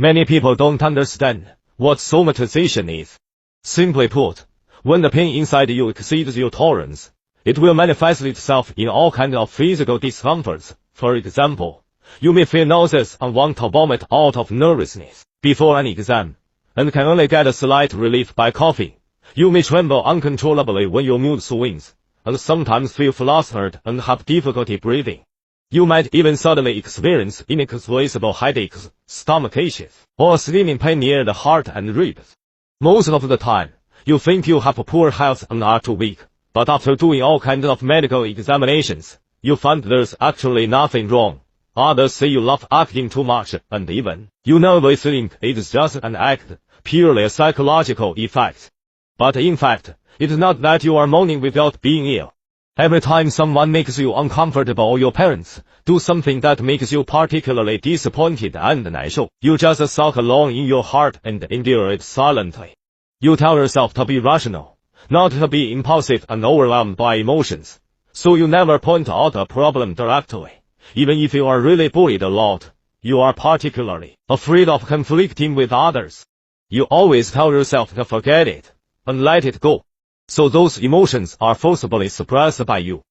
Many people don't understand what somatization is. Simply put, when the pain inside you exceeds your tolerance, it will manifest itself in all kinds of physical discomforts. For example, you may feel nauseous and want to vomit out of nervousness before an exam, and can only get a slight relief by coughing. You may tremble uncontrollably when your mood swings, and sometimes feel flustered and have difficulty breathing. You might even suddenly experience inexplicable headaches, stomach aches, or a stinging pain near the heart and ribs. Most of the time, you think you have poor health and are too weak, but after doing all kinds of medical examinations, you find there's actually nothing wrong. Others say you love acting too much, and even you nervous think it's just an act, purely a psychological effect. But in fact, it's not that you are moaning without being ill. Every time someone makes you uncomfortable or your parents do something that makes you particularly disappointed and 难受, you just sulk along in your heart and endure it silently. You tell yourself to be rational, not to be impulsive and overwhelmed by emotions. So you never point out a problem directly. Even if you are really bullied a lot, you are particularly afraid of conflicting with others. You always tell yourself to forget it and let it go. So those emotions are forcibly suppressed by you.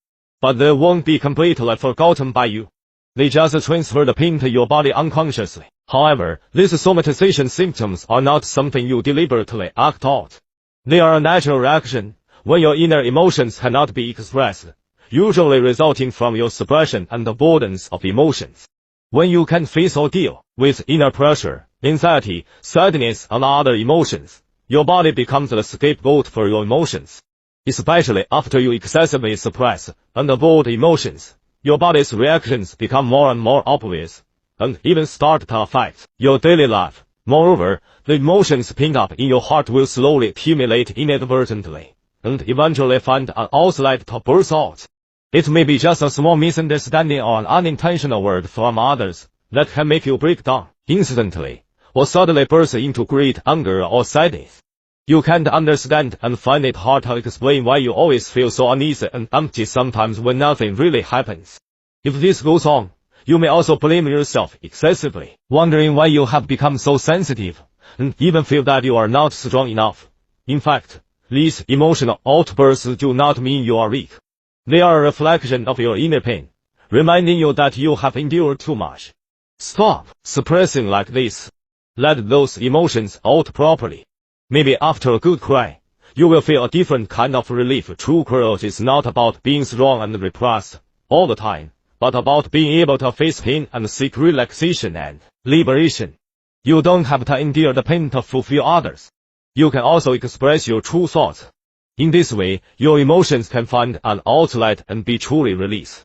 But they won't be completely forgotten by you. They just transfer the pain to your body unconsciously. However, these somatization symptoms are not something you deliberately act out. They are a natural reaction when your inner emotions cannot be expressed, usually resulting from your suppression and avoidance of emotions. When you can face or deal with inner pressure, anxiety, sadness, and other emotions, your body becomes the scapegoat for your emotions. Especially after you excessively suppress and avoid emotions, your body's reactions become more and more obvious, and even start to affect your daily life. Moreover, the emotions pinned up in your heart will slowly accumulate inadvertently, and eventually find an outlet to burst out. It may be just a small misunderstanding or an unintentional word from others that can make you break down instantly, or suddenly burst into great anger or sadness. You can't understand and find it hard to explain why you always feel so uneasy and empty sometimes when nothing really happens. If this goes on, you may also blame yourself excessively, wondering why you have become so sensitive, and even feel that you are not strong enough. In fact, these emotional outbursts do not mean you are weak. They are a reflection of your inner pain, reminding you that you have endured too much. Stop suppressing like this. Let those emotions out properly. Maybe after a good cry, you will feel a different kind of relief. True courage is not about being strong and repressed all the time, but about being able to face pain and seek relaxation and liberation. You don't have to endure the pain to fulfill others. You can also express your true thoughts. In this way, your emotions can find an outlet and be truly released.